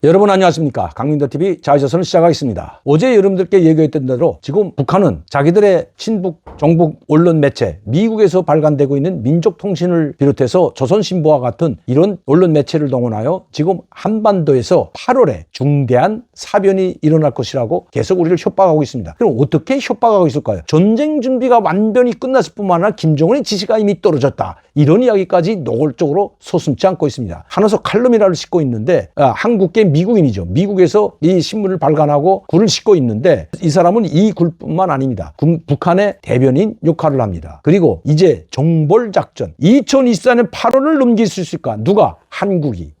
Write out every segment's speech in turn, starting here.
여러분 안녕하십니까. 강민더TV 자유조선을 시작하겠습니다. 어제 여러분들께 얘기했던 대로 지금 북한은 자기들의 친북 종북 언론 매체 미국에서 발간되고 있는 민족통신을 비롯해서 조선신보와 같은 이런 언론 매체를 동원하여 지금 한반도에서 8월에 중대한 사변이 일어날 것이라고 계속 우리를 협박하고 있습니다. 그럼 어떻게 협박하고 있을까요? 전쟁 준비가 완전히 끝났을 뿐만 아니라 김정은의 지시가 이미 떨어졌다. 이런 이야기까지 노골적으로 서슴지 않고 있습니다. 한어서 칼럼이라를 싣고 있는데 한국계 미국인이죠. 미국에서 이 신문을 발간하고 글을 싣고 있는데 이 사람은 이 글뿐만 아닙니다. 북한의 대변인 역할을 합니다. 그리고 이제 종벌작전 2024년 8월을 넘길 수 있을까? 누가? 한국이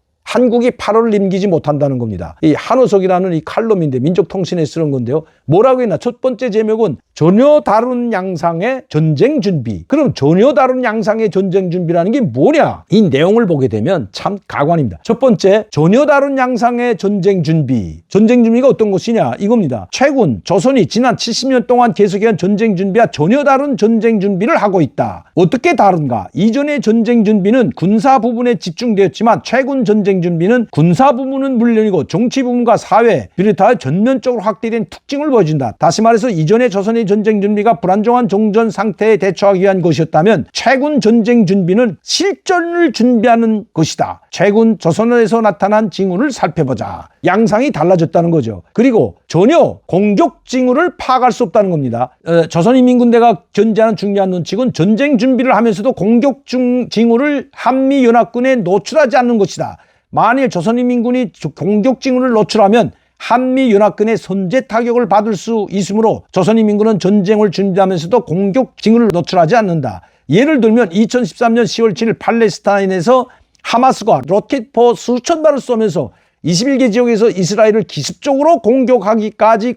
8월을 넘기지 못한다는 겁니다. 이 한호석이라는 이 칼럼인데 민족통신에 쓰는 건데요. 뭐라고 했나? 첫 번째 제목은 전혀 다른 양상의 전쟁 준비. 그럼 전혀 다른 양상의 전쟁 준비라는 게 뭐냐? 이 내용을 보게 되면 참 가관입니다. 첫 번째, 전혀 다른 양상의 전쟁 준비. 전쟁 준비가 어떤 것이냐? 이겁니다. 최근 조선이 지난 70년 동안 계속해온 전쟁 준비와 전혀 다른 전쟁 준비를 하고 있다. 어떻게 다른가? 이전의 전쟁 준비는 군사 부분에 집중되었지만 최근 전쟁 준비는 군사 부분은 물론이고 정치 부분과 사회 비롯하여 전면적으로 확대된 특징을 보여준다. 다시 말해서 이전의 조선의 전쟁 준비가 불안정한 종전 상태에 대처하기 위한 것이었다면 최근 전쟁 준비는 실전을 준비하는 것이다. 최근 조선에서 나타난 징후를 살펴보자. 양상이 달라졌다는 거죠. 그리고 전혀 공격 징후를 파악할 수 없다는 겁니다. 조선인민군대가 견제하는 중요한 원칙은 전쟁 준비를 하면서도 공격 징후를 한미연합군에 노출하지 않는 것이다. 만일 조선인민군이 공격 징후를 노출하면 한미연합군의 선제 타격을 받을 수 있으므로 조선인민군은 전쟁을 준비하면서도 공격 징후를 노출하지 않는다. 예를 들면 2013년 10월 7일 팔레스타인에서 하마스가 로켓포 수천 발을 쏘면서 21개 지역에서 이스라엘을 기습적으로 공격하기까지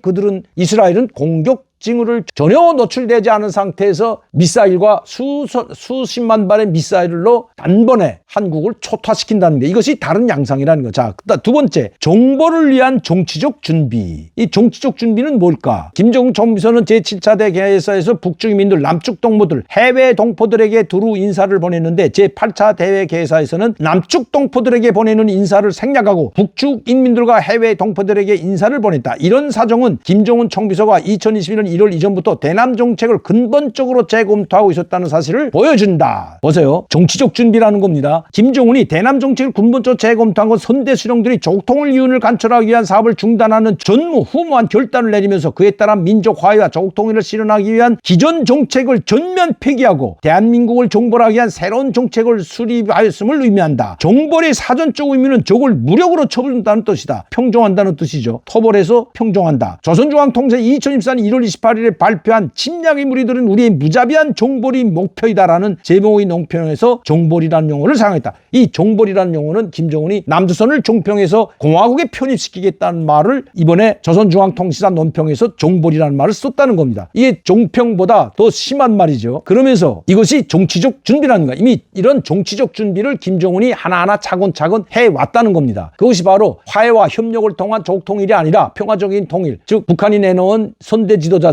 이스라엘은 공격 징후를 전혀 노출되지 않은 상태에서 미사일과 수십만 발의 미사일로 단번에 한국을 초토화시킨다는 게 이것이 다른 양상이라는 거. 자, 두 번째, 정보를 위한 정치적 준비. 이 정치적 준비는 뭘까? 김정은 총비서는 제7차 대회에서 북쪽 인민들, 남쪽 동포들, 해외 동포들에게 두루 인사를 보냈는데 제8차 대회 개사에서는 남쪽 동포들에게 보내는 인사를 생략하고 북쪽 인민들과 해외 동포들에게 인사를 보냈다. 이런 사정은 김정은 총비서가 2021년 1월 이전부터 대남 정책을 근본적으로 재검토하고 있었다는 사실을 보여준다. 보세요. 정치적 준비라는 겁니다. 김정은이 대남 정책을 근본적으로 재검토한 건 선대 수령들이 조국통일 이윤을 관철하기 위한 사업을 중단하는 전무후무한 결단을 내리면서 그에 따라 민족 화해와 조국통일을 실현하기 위한 기존 정책을 전면 폐기하고 대한민국을 종벌하기 위한 새로운 정책을 수립하였음을 의미한다. 종벌의 사전적 의미는 적을 무력으로 처벌한다는 뜻이다. 평정한다는 뜻이죠. 토벌해서 평정한다. 조선중앙통신 2024년 1월 28일에 발표한 침략의 무리들은 우리의 무자비한 종벌이 목표이다라는 제목의 논평에서 종벌이라는 용어를 사용했다. 이 종벌이라는 용어는 김정은이 남조선을 종평해서 공화국에 편입시키겠다는 말을 이번에 조선중앙통신사 논평에서 종벌이라는 말을 썼다는 겁니다. 이게 종평보다 더 심한 말이죠. 그러면서 이것이 정치적 준비라는 거야. 이미 이런 정치적 준비를 김정은이 하나하나 차근차근 해왔다는 겁니다. 그것이 바로 화해와 협력을 통한 조국통일이 아니라 평화적인 통일, 즉 북한이 내놓은 선대 지도자들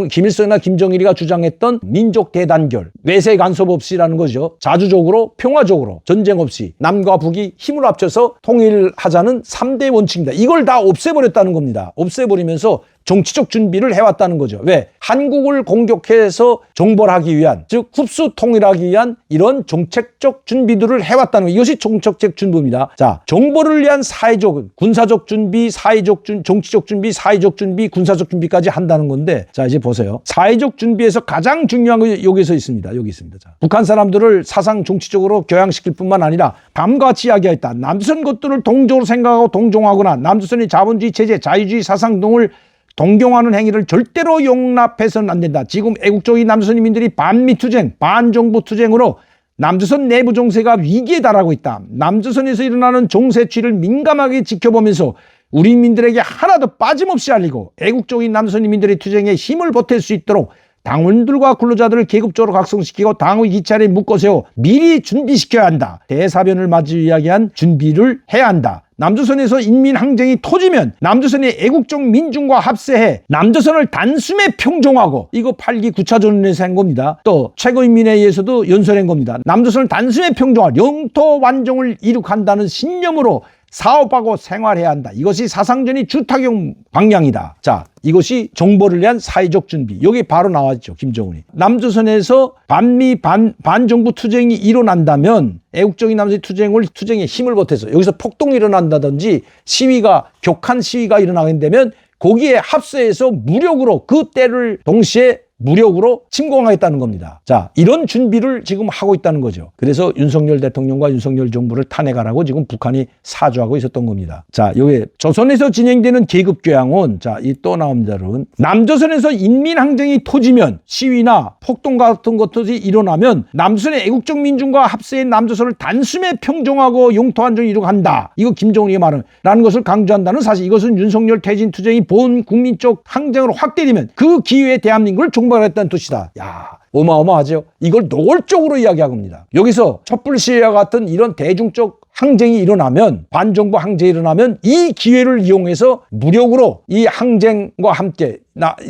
김일성이나 김정일이가 주장했던 민족 대단결, 외세 간섭 없이라는 거죠. 자주적으로 평화적으로 전쟁 없이 남과 북이 힘을 합쳐서 통일하자는 3대 원칙입니다. 이걸 다 없애버렸다는 겁니다. 없애버리면서 정치적 준비를 해왔다는 거죠. 왜? 한국을 공격해서 종벌하기 위한, 즉 흡수 통일하기 위한 이런 정책적 준비들을 해왔다는 거. 이것이 정책적 준비입니다. 자, 종벌을 위한 사회적, 군사적 준비, 정치적 준비, 사회적 준비, 군사적 준비까지 한다는 건데, 자, 이제 보세요. 사회적 준비에서 가장 중요한 건 여기서 있습니다. 여기 있습니다. 자, 북한 사람들을 사상 정치적으로 교양시킬 뿐만 아니라 다음과 같이 이야기했다. 남조선 것들을 동적으로 생각하고 동종하거나 남조선의 자본주의 체제, 자유주의 사상 등을 동경하는 행위를 절대로 용납해서는 안 된다. 지금 애국적인 남조선 인민들이 반미투쟁, 반정부 투쟁으로 남조선 내부 정세가 위기에 달하고 있다. 남조선에서 일어나는 정세취를 민감하게 지켜보면서 우리 인민들에게 하나도 빠짐없이 알리고 애국적인 남조선 인민들의 투쟁에 힘을 보탤 수 있도록 당원들과 근로자들을 계급적으로 각성시키고 당의 기차에 묶어세워 미리 준비시켜야 한다. 대사변을 맞이 이야기한 준비를 해야 한다. 남조선에서 인민항쟁이 터지면 남조선의 애국적 민중과 합세해 남조선을 단숨에 평정하고, 이거 8기 9차 전원에서 한 겁니다. 또 최고인민회의에서도 연설한 겁니다. 남조선을 단숨에 평정할 영토 완종을 이룩한다는 신념으로 사업하고 생활해야 한다. 이것이 사상전이 주타격 방향이다. 자, 이것이 정보를 위한 사회적 준비. 여기 바로 나왔죠. 김정은이. 남조선에서 반미 반정부 투쟁이 일어난다면 애국적인 남조선 투쟁에 힘을 보태서 여기서 폭동이 일어난다든지 격한 시위가 일어나게 되면 거기에 합세해서 무력으로 그 때를 동시에 무력으로 침공하겠다는 겁니다. 자, 이런 준비를 지금 하고 있다는 거죠. 그래서 윤석열 대통령과 윤석열 정부를 탄핵하라고 지금 북한이 사주하고 있었던 겁니다. 자, 여기 조선에서 진행되는 계급교양은 자, 이 또 나옵니다. 여러분. 남조선에서 인민항쟁이 터지면 시위나 폭동 같은 것들이 일어나면 남조선의 애국적 민중과 합세인 남조선을 단숨에 평정하고 영토안정을 이루어간다. 이거 김정은이 말하는 것을 강조한다는 사실. 이것은 윤석열 퇴진 투쟁이 본 국민적 항쟁으로 확대되면 그 기회에 대한민국을 종발했다는 뜻이다. 야, 어마어마하죠. 이걸 노골적으로 이야기한 겁니다. 여기서 촛불 시위와 같은 이런 대중적 항쟁이 일어나면, 반정부 항쟁이 일어나면 이 기회를 이용해서 무력으로 이 항쟁과 함께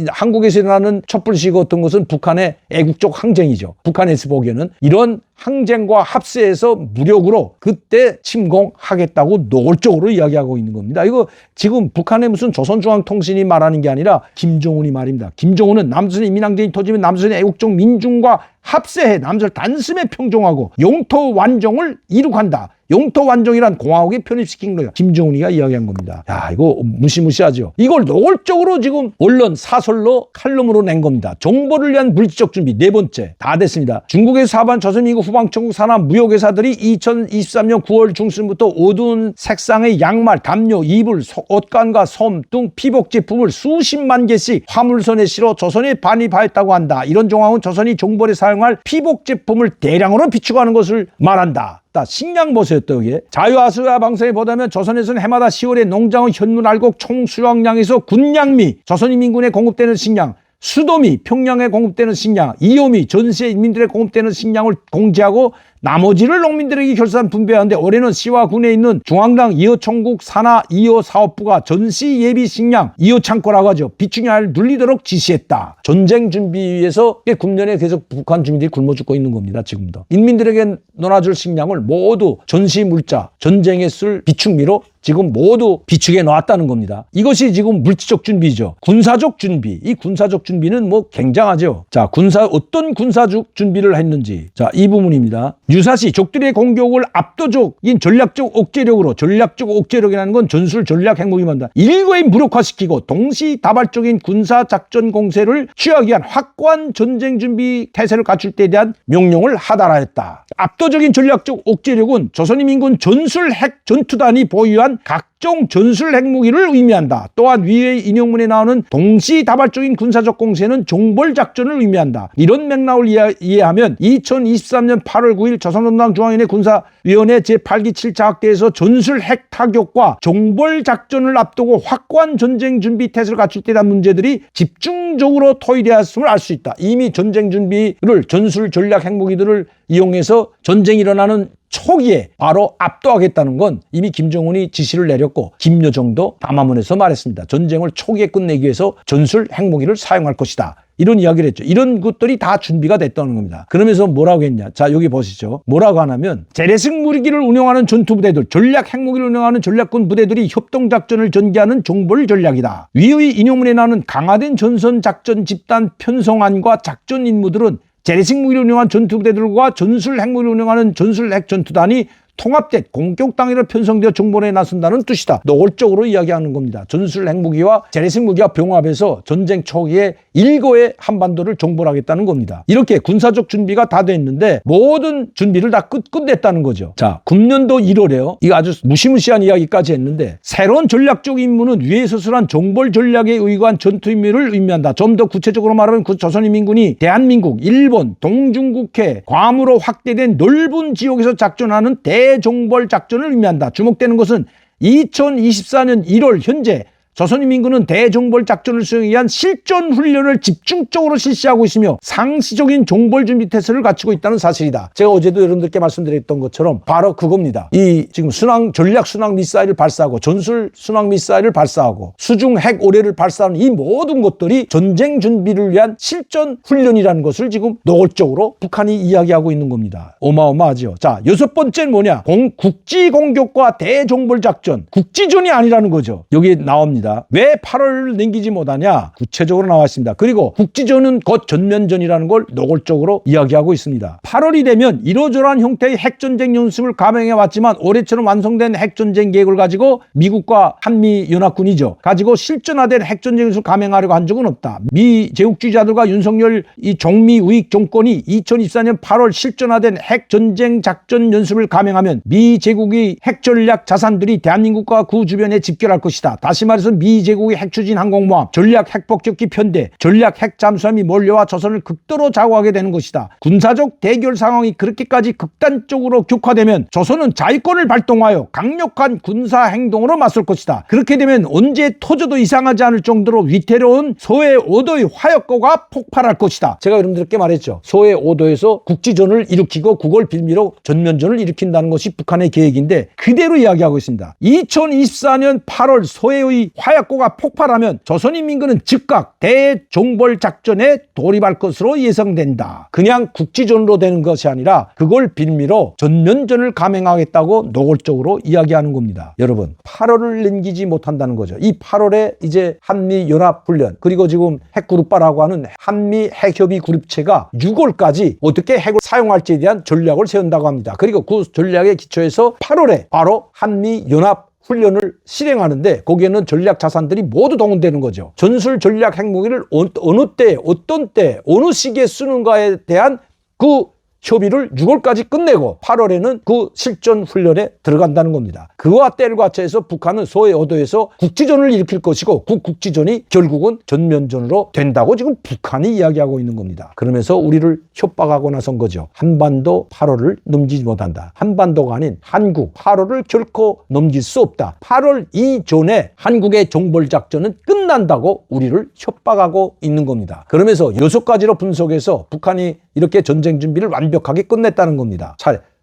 한국에서 일어나는 촛불 시위 같은 것은 북한의 애국적 항쟁이죠. 북한에서 보기에는 이런 항쟁과 합세해서 무력으로 그때 침공하겠다고 노골적으로 이야기하고 있는 겁니다. 이거 지금 북한의 무슨 조선중앙통신이 말하는 게 아니라 김정은이 말입니다. 김정은은 남조선의 인민항쟁이 터지면 남조선의 애국적 민중과 합세해 남조선을 단숨에 평정하고 영토 완정을 이룩한다. 영토 완정이란 공화국에 편입시킨 거예요. 김정은이가 이야기한 겁니다. 야, 이거 무시무시하죠. 이걸 노골적으로 지금 언론 사설로 칼럼으로 낸 겁니다. 정보를 위한 물질적 준비. 네 번째. 다 됐습니다. 중국에서 사업한 조선민국 후방 천국 산업 무역회사들이 2023년 9월 중순부터 어두운 색상의 양말, 담요, 이불, 옷감과 솜 등 피복 제품을 수십만 개씩 화물선에 실어 조선에 반입하였다고 한다. 이런 정황은 조선이 정보에 사용할 피복 제품을 대량으로 비축하는 것을 말한다. 식량 보세요. 또 여기에 자유아시아 방송에 보다면 조선에서는 해마다 10월에 농장의 현물 알곡 총 수확량에서 군량미, 조선인민군에 공급되는 식량, 수도미, 평양에 공급되는 식량, 이오미, 전시의 인민들에 공급되는 식량을 공제하고 나머지를 농민들에게 결산 분배하는데 올해는 시와 군에 있는 중앙당 2호 총국 산하 2호 사업부가 전시 예비 식량 2호 창고라고 하죠. 비축량을 늘리도록 지시했다. 전쟁 준비 위해서 국내에 계속 북한 주민들이 굶어 죽고 있는 겁니다. 지금도. 인민들에게 넣어줄 식량을 모두 전시 물자, 전쟁에 쓸 비축미로 지금 모두 비축해 놓았다는 겁니다. 이것이 지금 물질적 준비죠. 군사적 준비. 이 군사적 준비는 뭐 굉장하죠. 자, 어떤 군사적 준비를 했는지. 자, 이 부분입니다. 유사시 적들의 공격을 압도적인 전략적 억제력이라는 건 전술 전략 핵무기 만다. 일거에 무력화시키고 동시다발적인 군사작전 공세를 취하기 위한 확고한 전쟁 준비 태세를 갖출 때에 대한 명령을 하달하였다. 압도적인 전략적 억제력은 조선인민군 전술 핵 전투단이 보유한 각종 전술 핵무기를 의미한다. 또한 위의 인용문에 나오는 동시다발적인 군사적 공세는 종벌작전을 의미한다. 이런 맥락을 이해하면 2023년 8월 9일 조선노동당 중앙위원회 군사위원회 제8기 7차 학대에서 전술 핵 타격과 종벌작전을 앞두고 확고한 전쟁 준비 태세를 갖출 때 대한 문제들이 집중적으로 토의되었음을 알 수 있다. 이미 전쟁 준비를 전술 전략 핵무기들을 이용해서 전쟁이 일어나는 초기에 바로 압도하겠다는 건 이미 김정은이 지시를 내렸고 김여정도 담화문에서 말했습니다. 전쟁을 초기에 끝내기 위해서 전술 핵무기를 사용할 것이다. 이런 이야기를 했죠. 이런 것들이 다 준비가 됐다는 겁니다. 그러면서 뭐라고 했냐. 자, 여기 보시죠. 뭐라고 하냐면 재래식 무기를 운영하는 전투부대들, 전략 핵무기를 운영하는 전략군 부대들이 협동작전을 전개하는 종벌 전략이다. 위의 인용문에 나오는 강화된 전선작전 집단 편성안과 작전 임무들은 재래식 무기를 운영한 전투부대들과 전술 핵무기를 운영하는 전술 핵 전투단이 통합된 공격 단위로 편성되어 정벌에 나선다는 뜻이다. 노골적으로 이야기하는 겁니다. 전술 핵무기와 재래식 무기와 병합해서 전쟁 초기에 일거에 한반도를 정벌하겠다는 겁니다. 이렇게 군사적 준비가 다 됐는데 모든 준비를 다 끝냈다는 거죠. 자, 금년도 1월에요. 이거 아주 무시무시한 이야기까지 했는데 새로운 전략적 임무는 위에 서술한 정벌 전략에 의거한 전투 임무를 의미한다. 좀 더 구체적으로 말하면 조선인민군이 대한민국, 일본, 동중국해, 괌으로 확대된 넓은 지역에서 작전하는 대종벌 작전을 의미한다. 주목되는 것은 2024년 1월 현재 조선인민군은 대종벌 작전을 수행하기 위한 실전 훈련을 집중적으로 실시하고 있으며 상시적인 종벌 준비 태세를 갖추고 있다는 사실이다. 제가 어제도 여러분들께 말씀드렸던 것처럼 바로 그겁니다. 이 지금 전략 순항 미사일을 발사하고 전술 순항 미사일을 발사하고 수중 핵 오뢰를 발사하는 이 모든 것들이 전쟁 준비를 위한 실전 훈련이라는 것을 지금 노골적으로 북한이 이야기하고 있는 겁니다. 어마어마하죠. 자, 6번째는 뭐냐? 국지 공격과 대종벌 작전. 국지전이 아니라는 거죠. 여기 나옵니다. 왜 8월을 넘기지 못하냐? 구체적으로 나와 있습니다. 그리고 국지전은 곧 전면전이라는 걸 노골적으로 이야기하고 있습니다. 8월이 되면 이러저러한 형태의 핵전쟁 연습을 감행해 왔지만 올해처럼 완성된 핵전쟁 계획을 가지고 미국과 한미연합군이죠. 가지고 실전화된 핵전쟁 연습을 감행하려고 한 적은 없다. 미 제국주의자들과 윤석열 이 정미 우익 정권이 2024년 8월 실전화된 핵전쟁 작전 연습을 감행하면 미 제국의 핵전략 자산들이 대한민국과 그 주변에 집결할 것이다. 다시 말해서 미 제국의 핵추진 항공모함, 전략 핵폭격기 편대, 전략 핵잠수함이 몰려와 조선을 극도로 좌우하게 되는 것이다. 군사적 대결 상황이 그렇게까지 극단적으로 격화되면 조선은 자위권을 발동하여 강력한 군사 행동으로 맞설 것이다. 그렇게 되면 언제 터져도 이상하지 않을 정도로 위태로운 소해 5도의 화약고가 폭발할 것이다. 제가 여러분들께 말했죠. 소해 5도에서 국지전을 일으키고 그걸 빌미로 전면전을 일으킨다는 것이 북한의 계획인데 그대로 이야기하고 있습니다. 2024년 8월 소해의 화약고가 폭발하면 조선인민군은 즉각 대종벌 작전에 돌입할 것으로 예상된다. 그냥 국지전으로 되는 것이 아니라 그걸 빌미로 전면전을 감행하겠다고 노골적으로 이야기하는 겁니다. 여러분, 8월을 넘기지 못한다는 거죠. 이 8월에 이제 한미연합훈련 그리고 지금 핵그룹바라고 하는 한미 핵협의 그룹체가 6월까지 어떻게 핵을 사용할지에 대한 전략을 세운다고 합니다. 그리고 그 전략에 기초해서 8월에 바로 한미연합 훈련을 실행하는데 거기에는 전략 자산들이 모두 동원되는 거죠. 전술 전략 핵무기를 어느 때, 어떤 때, 어느 시기에 쓰는가에 대한 그 협의를 6월까지 끝내고 8월에는 그 실전 훈련에 들어간다는 겁니다. 그와 때를 같이해서 북한은 소해 5도에서 국지전을 일으킬 것이고 그 국지전이 결국은 전면전으로 된다고 지금 북한이 이야기하고 있는 겁니다. 그러면서 우리를 협박하고 나선 거죠. 한반도 8월을 넘기지 못한다. 한반도가 아닌 한국 8월을 결코 넘길 수 없다. 8월 이전에 한국의 종벌작전은 끝난다고 우리를 협박하고 있는 겁니다. 그러면서 6가지로 분석해서 북한이 이렇게 전쟁 준비를 완벽하게 끝냈다는 겁니다.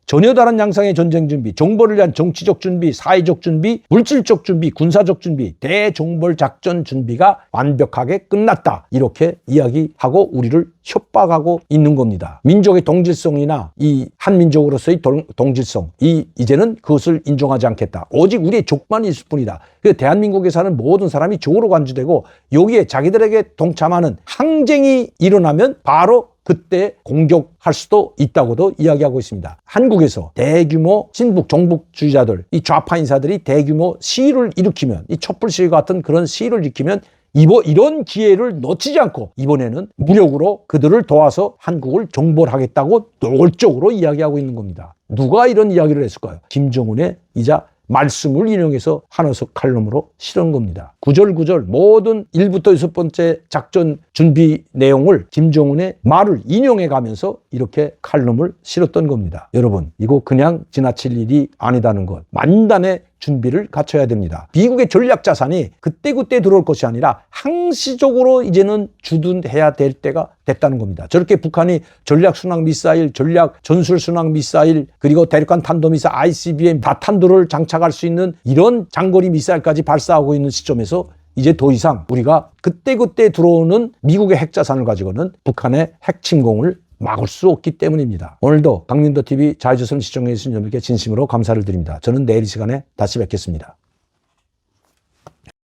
전혀 다른 양상의 전쟁 준비, 종벌을 위한 정치적 준비, 사회적 준비, 물질적 준비, 군사적 준비, 대종벌 작전 준비가 완벽하게 끝났다. 이렇게 이야기하고 우리를 협박하고 있는 겁니다. 민족의 동질성이나 이 한민족으로서의 동질성, 이제는 그것을 인정하지 않겠다. 오직 우리의 족만이 있을 뿐이다. 그 대한민국에 사는 모든 사람이 적으로 간주되고 여기에 자기들에게 동참하는 항쟁이 일어나면 바로 그때 공격할 수도 있다고도 이야기하고 있습니다. 한국에서 대규모 친북 종북주의자들, 이 좌파 인사들이 대규모 시위를 일으키면, 이 촛불 시위 같은 그런 시위를 일으키면 이런 기회를 놓치지 않고 이번에는 무력으로 그들을 도와서 한국을 정벌하겠다고 노골적으로 이야기하고 있는 겁니다. 누가 이런 이야기를 했을까요? 김정은의 이자 말씀을 인용해서 한어석 칼럼으로 실은 겁니다. 구절구절 모든 1부터 6번째 작전 준비 내용을 김정은의 말을 인용해 가면서 이렇게 칼럼을 실었던 겁니다. 여러분, 이거 그냥 지나칠 일이 아니다는 것. 만단의 준비를 갖춰야 됩니다. 미국의 전략 자산이 그때그때 들어올 것이 아니라 항시적으로 이제는 주둔해야 될 때가 됐다는 겁니다. 저렇게 북한이 전략 순항 미사일, 전략 전술 순항 미사일, 그리고 대륙간 탄도미사일 ICBM 다탄두를 장착할 수 있는 이런 장거리 미사일까지 발사하고 있는 시점에서 이제 더 이상 우리가 그때그때 들어오는 미국의 핵 자산을 가지고는 북한의 핵 침공을 막을 수 없기 때문입니다. 오늘도 강민도TV 자유조선 시청해주신 여러분께 진심으로 감사를 드립니다. 저는 내일 이 시간에 다시 뵙겠습니다.